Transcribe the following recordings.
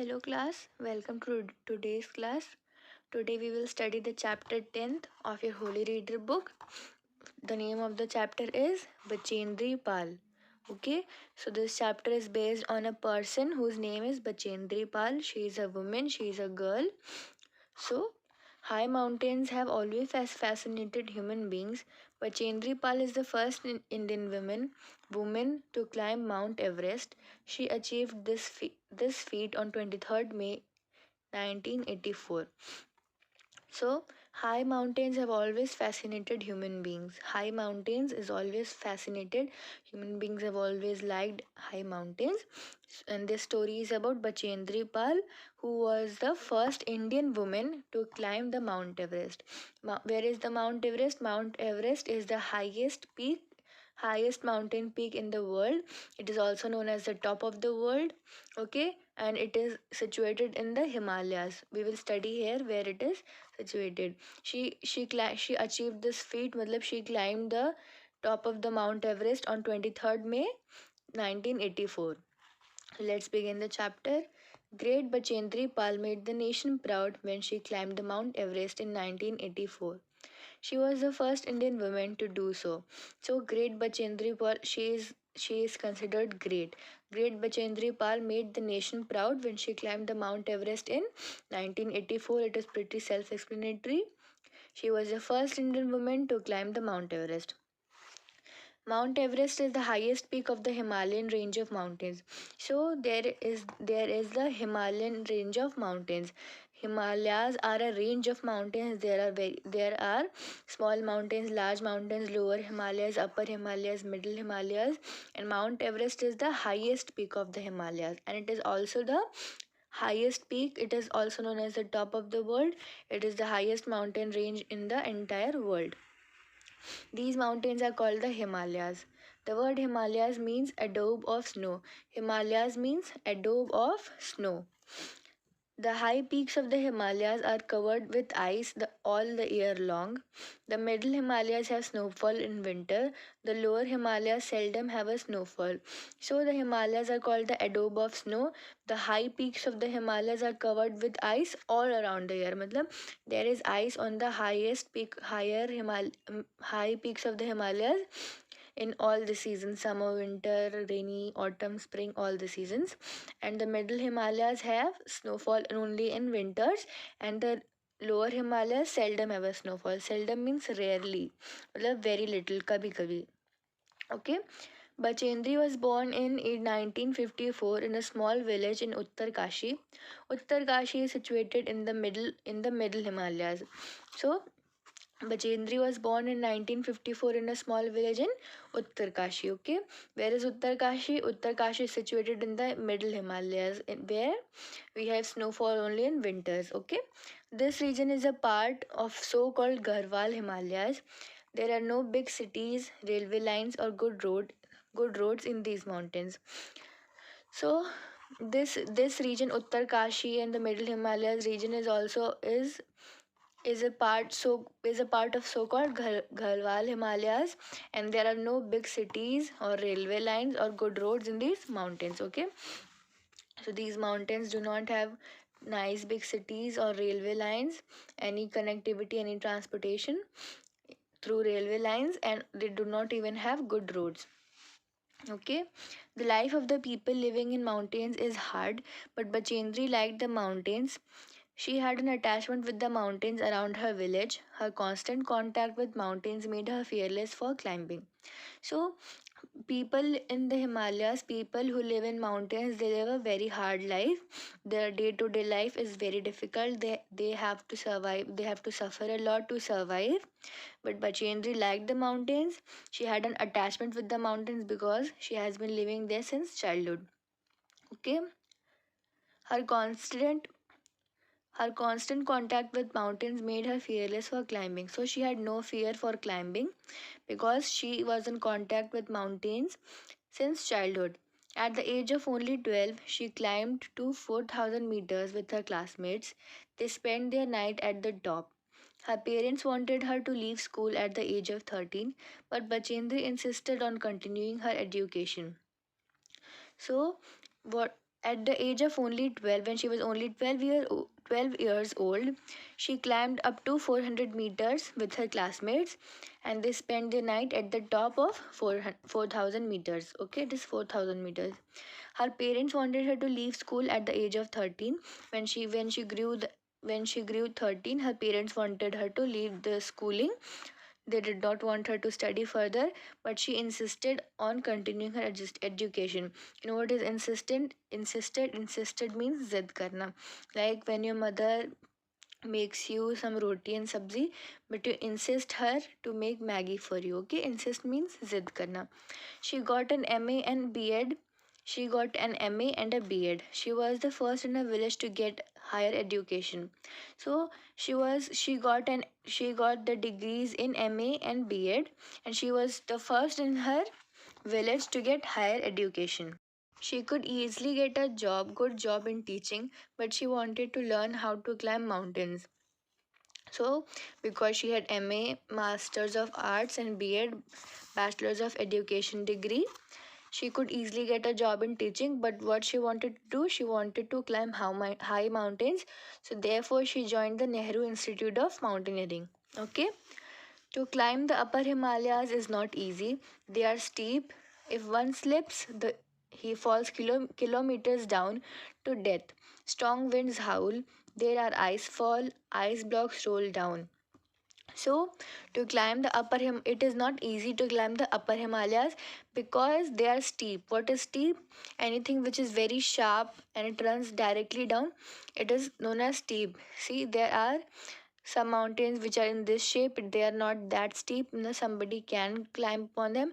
Hello class, welcome to today's class. Today we will study the chapter 10th of your Holy Reader book. The name of the chapter is Bachendri Pal. Okay, so this chapter is based on a person whose name is Bachendri Pal. She is a woman, she is a girl. So, high mountains have always fascinated human beings. Bachendri Pal is the first Indian woman to climb Mount Everest. She achieved this feat on 23rd May 1984. So, high mountains have always fascinated human beings. High mountains is always fascinated. Human beings have always liked high mountains. And this story is about Bachendri Pal, who was the first Indian woman to climb the Mount Everest. Where is the Mount Everest? Mount Everest is the highest mountain peak in the world. It is also known as the top of the world. Okay, and it is situated in the Himalayas. We will study here where it is situated. She achieved this feat. मतलब she climbed the top of the Mount Everest on 23rd May 1984. Let's begin the chapter. Great Bachendri Pal made the nation proud when she climbed the Mount Everest in 1984. She was the first Indian woman to do so. So Great Bachendri Pal, she is considered great. Great Bachendri Pal made the nation proud when she climbed the Mount Everest in 1984. It is pretty self-explanatory. She was the first Indian woman to climb the Mount Everest. Mount Everest is the highest peak of the Himalayan range of mountains. So there is the Himalayan range of mountains. Himalayas are a range of mountains. There are small mountains, large mountains, lower Himalayas, upper Himalayas, middle Himalayas, and Mount Everest is the highest peak of the Himalayas, and it is also the highest peak. It is also known as the top of the world. It is the highest mountain range in the entire world. These mountains are called the Himalayas. The word Himalayas means adobe of snow. Himalayas means adobe of snow. The high peaks of the Himalayas are covered with ice all the year long. The middle Himalayas have snowfall in winter. The lower Himalayas seldom have a snowfall. So the Himalayas are called the adobe of snow. The high peaks of the Himalayas are covered with ice all around the year. मतलब there is ice on the high peaks of the Himalayas in all the seasons: summer, winter, rainy, autumn, spring, all the seasons. And the middle Himalayas have snowfall only in winters, and the lower Himalayas seldom have a snowfall. Seldom means rarely, मतलब very little, कभी कभी. Okay. Bachendri was born in 1954 in a small village in Uttar Kashi. Uttar Kashi is situated in the middle Himalayas. So Bachendri was born in 1954 in a small village in Uttar Kashi. Okay, where is Uttar Kashi? Uttar Kashi is situated in the middle Himalayas, where we have snowfall only in winters. Okay, this region is a part of so-called Garhwal Himalayas. There are no big cities, railway lines, or good roads in these mountains. So this region, Uttar Kashi and the Middle Himalayas region, is a part of so-called Garhwal Himalayas, and there are no big cities or railway lines or good roads in these mountains. Okay, so these mountains do not have nice big cities or railway lines, any connectivity, any transportation through railway lines, and they do not even have good roads. Okay, the life of the people living in mountains is hard, but Bachendri liked the mountains. She had an attachment with the mountains around her village. Her constant contact with mountains made her fearless for climbing. So, people in the Himalayas, people who live in mountains, they live a very hard life. Their day-to-day life is very difficult. They have to survive. They have to suffer a lot to survive. But Bachendri liked the mountains. She had an attachment with the mountains because she has been living there since childhood. Okay, her constant her constant contact with mountains made her fearless for climbing. So she had no fear for climbing because she was in contact with mountains since childhood. At the age of only 12, she climbed to 4,000 meters with her classmates. They spent their night at the top. Her parents wanted her to leave school at the age of 13, but Bachendri insisted on continuing her education. So, what At the age of only 12, when she was only 12 years old, she climbed up to 400 meters with her classmates, and they spent the night at the top of 4,000 meters. Okay, it is 4,000 meters. Her parents wanted her to leave school at the age of 13. When she grew 13, her parents wanted her to leave the schooling. They did not want her to study further, but she insisted on continuing her education. You know what is insistent? Insisted means zid karna. Like when your mother makes you some roti and sabzi, but you insist her to make Maggie for you. Okay, insist means zid karna. She got an MA and B.Ed. She got an MA and a B.Ed. She was the first in her village to get higher education. So she got the degrees in MA and B.Ed, and she was the first in her village to get higher education. She could easily get a good job in teaching, but she wanted to learn how to climb mountains. So, because she had MA, Masters of Arts, and B.Ed, Bachelors of Education degree, she could easily get a job in teaching. But what she wanted to do, she wanted to climb high mountains. So, therefore, she joined the Nehru Institute of Mountaineering. Okay. To climb the upper Himalayas is not easy. They are steep. If one slips, he falls kilometers down to death. Strong winds howl. There are ice fall. Ice blocks roll down. So, to climb the it is not easy to climb the upper Himalayas because they are steep. What is steep? Anything which is very sharp and it runs directly down, it is known as steep. See, there are some mountains which are in this shape, they are not that steep. Somebody can climb upon them,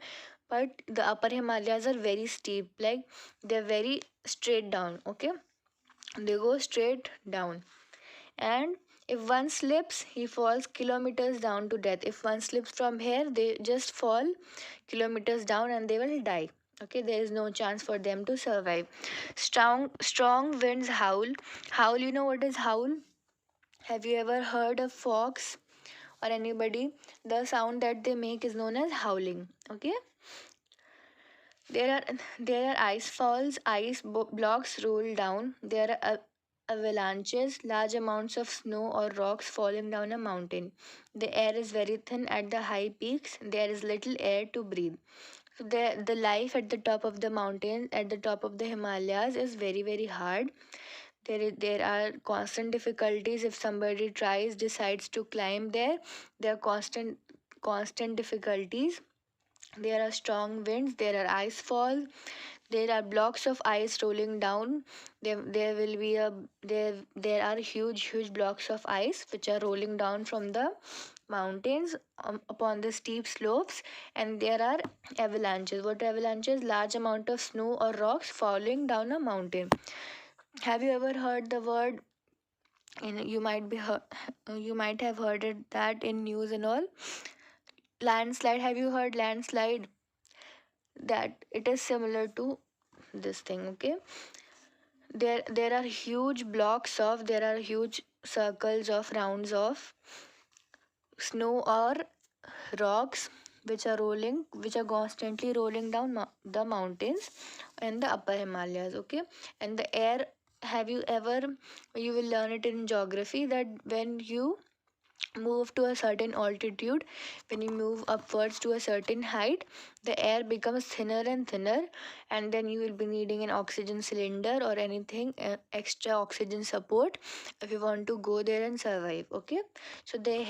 but the upper Himalayas are very steep, like they're very straight down. Okay, they go straight down, and if one slips, he falls kilometers down to death. If one slips from here, they just fall kilometers down and they will die. Okay, there is no chance for them to survive. Strong winds howl. Howl, you know what is howl? Have you ever heard of fox or anybody? The sound that they make is known as howling. Okay, there are ice falls, blocks roll down. There are avalanches, large amounts of snow or rocks falling down a mountain. The air is very thin at the high peaks. There is little air to breathe. So the life at the top of the mountain, at the top of the Himalayas, is very very hard. There are constant difficulties. If somebody decides to climb there, there are constant difficulties. There are strong winds, there are ice fall, there are blocks of ice rolling down. There will be there are huge blocks of ice which are rolling down from the mountains upon the steep slopes, and there are avalanches. What are avalanches? Large amount of snow or rocks falling down a mountain. Have you ever heard the word? You might have heard it that in news and all. Landslide. Have you heard landslide? That it is similar to this thing. Okay, there are there are huge circles of rounds of snow or rocks which are constantly rolling down the mountains in the upper Himalayas. Okay, and the air, you will learn it in geography that when you move to a certain altitude, when you move upwards to a certain height, the air becomes thinner and thinner, and then you will be needing an oxygen cylinder or anything extra oxygen support if you want to go there and survive. Okay, so the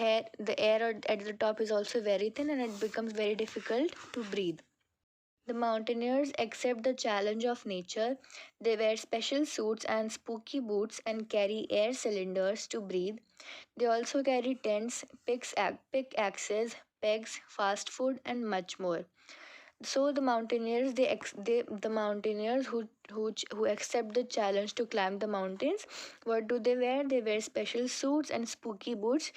air at the top is also very thin and it becomes very difficult to breathe. The mountaineers accept the challenge of nature. They wear special suits and spooky boots and carry air cylinders to breathe. They also carry tents, pickaxes, pegs, fast food, and much more. So the mountaineers, the mountaineers who accept the challenge to climb the mountains, what do they wear? They wear special suits and spooky boots.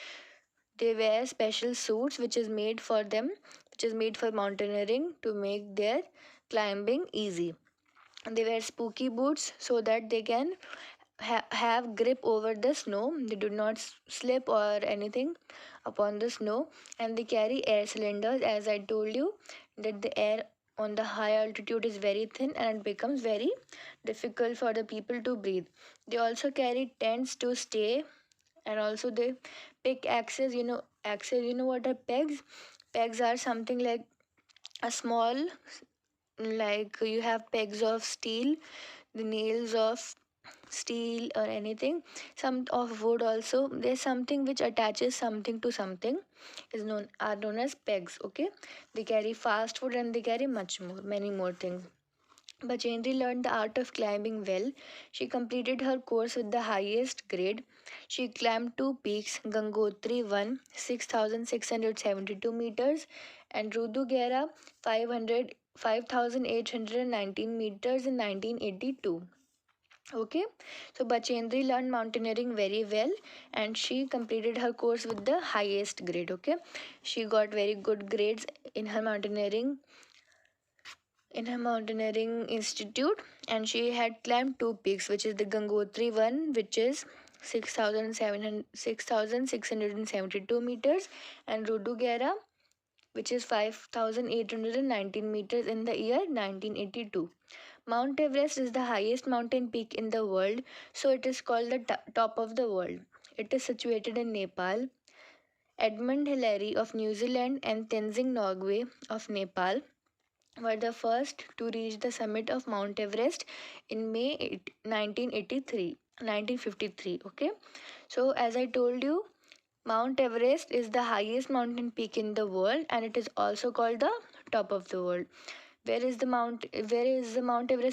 They wear special suits which is made for them, which is made for mountaineering to make their climbing easy. And they wear spooky boots so that they can have grip over the snow. They do not slip or anything upon the snow. And they carry air cylinders, as I told you, that the air on the high altitude is very thin and it becomes very difficult for the people to breathe. They also carry tents to stay, and also they pick axes. Axes, you know what are pegs? Pegs are something like a small, like you have pegs of steel, the nails of steel or anything, some of wood also. There's something which attaches something to something, is known as pegs. Okay, they carry fast food and they carry many more things. Bachendri learned the art of climbing well. She completed her course with the highest grade. She climbed two peaks, Gangotri 1, 6,672 meters, and Rudugera 5,819 meters in 1982. Okay, so Bachendri learned mountaineering very well and she completed her course with the highest grade. Okay, she got very good grades in her mountaineering institute, and she had climbed two peaks, which is the Gangotri one, which is 6,672 meters, and Rudugera, which is 5,819 meters in the year 1982. Mount Everest is the highest mountain peak in the world, so it is called the top of the world. It is situated in Nepal. Edmund Hillary of New Zealand and Tenzing Norgay of Nepal were the first to reach the summit of Mount Everest in May 1953. Okay, so as I told you, Mount Everest is the highest mountain peak in the world and it is also called the top of the world. Where is the Mount Everest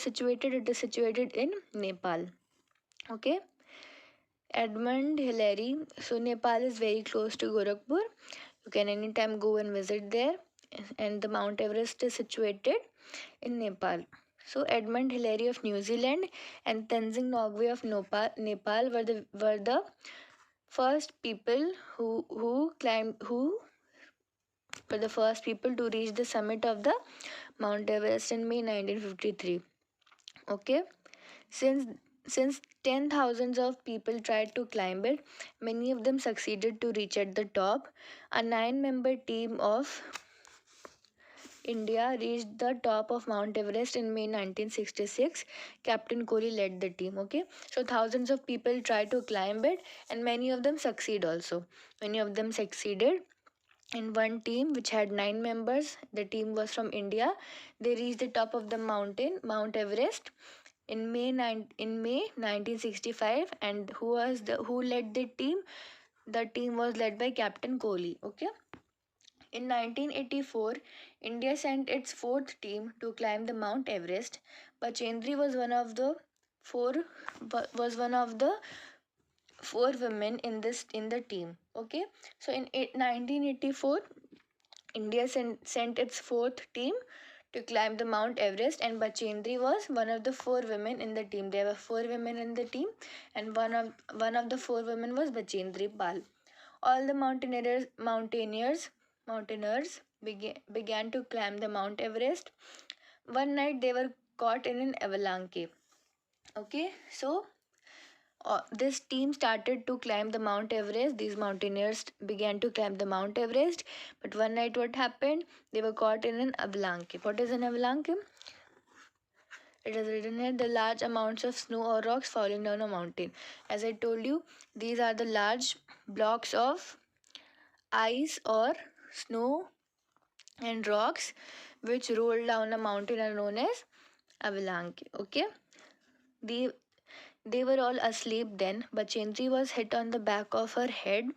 situated? It is situated in Nepal. Okay. Edmund Hillary. So Nepal is very close to Gorakhpur. You can anytime go and visit there. And the Mount Everest is situated in Nepal. So Edmund Hillary of New Zealand and Tenzing Norgay of Nepal were the first people who were the first people to reach the summit of the Mount Everest in May 1953. Okay, since 10,000s of people tried to climb it, many of them succeeded to reach at the top. A 9-member team of India reached the top of Mount Everest in May 1966. Captain Kohli led the team. Okay, so thousands of people tried to climb it, and many of them succeed also. Many of them succeeded. In one team, which had 9 members, the team was from India. They reached the top of the mountain, Mount Everest, in May 1965. And who led the team? The team was led by Captain Kohli. Okay. In 1984, India sent its fourth team to climb the Mount Everest. Bachendri four was one of the four women in the team. Okay, so in 1984, India sent its fourth team to climb the Mount Everest, and Bachendri was one of the four women in the team. There were four women in the team, and one of the four women was Bachendri Pal. All the mountaineers began to climb the Mount Everest. One night they were caught in an avalanche. Okay, so this team started to climb the Mount Everest. These mountaineers began to climb the Mount Everest, but one night what happened? They were caught in an avalanche. What is an avalanche? It is written here, the large amounts of snow or rocks falling down a mountain. As I told you, these are the large blocks of ice or snow and rocks which roll down a mountain are known as avalanche. Okay, they they were all asleep then. Bachendri was hit on the back of her head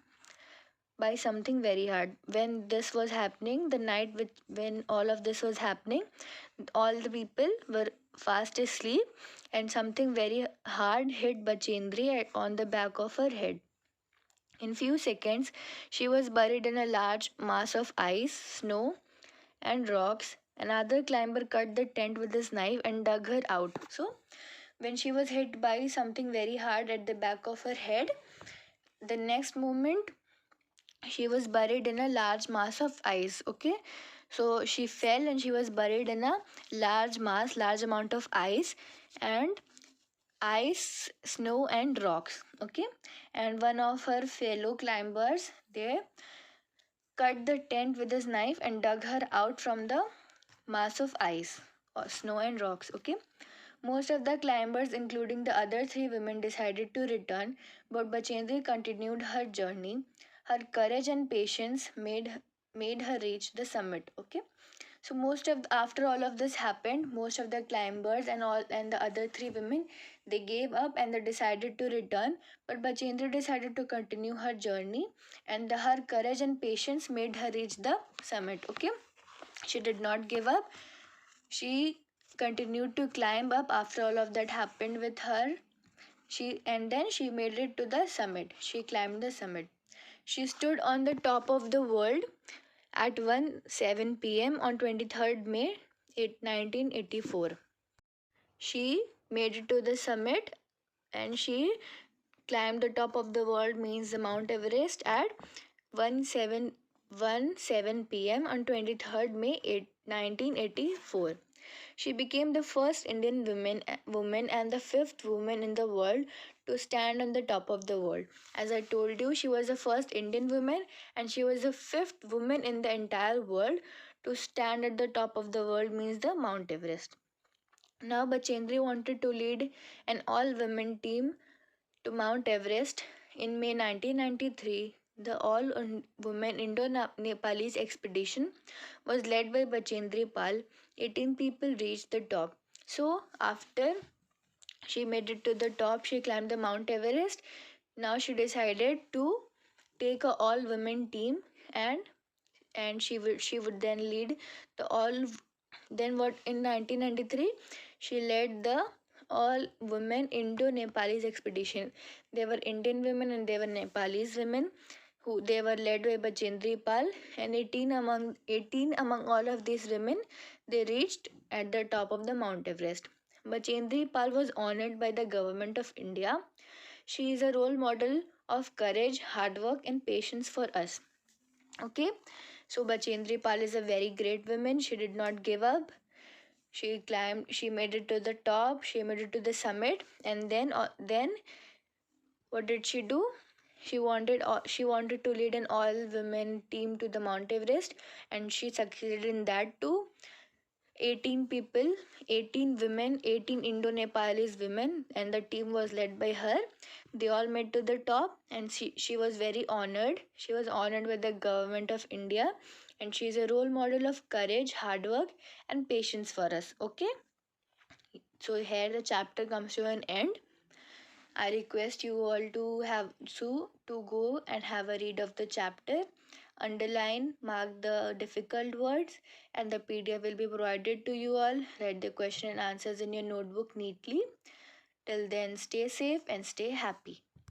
by something very hard. When this was happening, the night when all of this was happening, all the people were fast asleep, and something very hard hit Bachendri on the back of her head. In few seconds, she was buried in a large mass of ice, snow, and rocks. Another climber cut the tent with his knife and dug her out. So, when she was hit by something very hard at the back of her head, the next moment she was buried in a large mass of ice. Okay, so she fell and she was buried in a large amount of and ice, snow, and rocks. Okay, and one of her fellow climbers, they cut the tent with his knife and dug her out from the mass of ice or snow and rocks. Okay. Most of the climbers, including the other three women, decided to return, but Bachendri continued her journey. Her courage and patience made her reach the summit. Okay, so after all of this happened, most of the climbers and the other three women, they gave up and they decided to return. But Bachendri decided to continue her journey, and her courage and patience made her reach the summit. Okay, she did not give up. She continued to climb up after all of that happened with her. Then she made it to the summit. She climbed the summit. She stood on the top of the world at 1:07 p.m. on 23rd May 1984. She made it to the summit and she climbed the top of the world, means the Mount Everest, at 1:07 p.m. on 23rd May 1984. She became the first Indian woman and the fifth woman in the world to stand on the top of the world. As I told you, she was the first Indian woman and she was the fifth woman in the entire world to stand at the top of the world, means the Mount Everest. Now, Bachendri wanted to lead an all-women team to Mount Everest. In May 1993, the all-women Indo-Nepalese expedition was led by Bachendri Pal. 18 people reached the top. So, after she made it to the top, she climbed the Mount Everest. Now she decided to take a all-women team, and she would then lead the all. Then what, in 1993 she led the all women Indo-Nepalese expedition. They were Indian women and they were Nepalese women, who they were led by Bachendri Pal, and 18 among all of these women, they reached at the top of the Mount Everest. Bachendri Pal was honored by the government of India. She is a role model of courage, hard work and patience for us. Okay, so Bachendri Pal is a very great woman. She did not give up. She climbed, she made it to the top, she made it to the summit, and then what did she do? She wanted to lead an all women team to the Mount Everest, and she succeeded in that too. 18 people, 18 women, 18 Indo-Nepalese women, and the team was led by her. They all made to the top, and she was very honored. She was honored by the government of India, and she is a role model of courage, hard work, and patience for us. Okay, so here the chapter comes to an end. I request you all to go and have a read of the chapter. Underline, mark the difficult words, and the PDF will be provided to you all. Write the question and answers in your notebook neatly. Till then, stay safe and stay happy.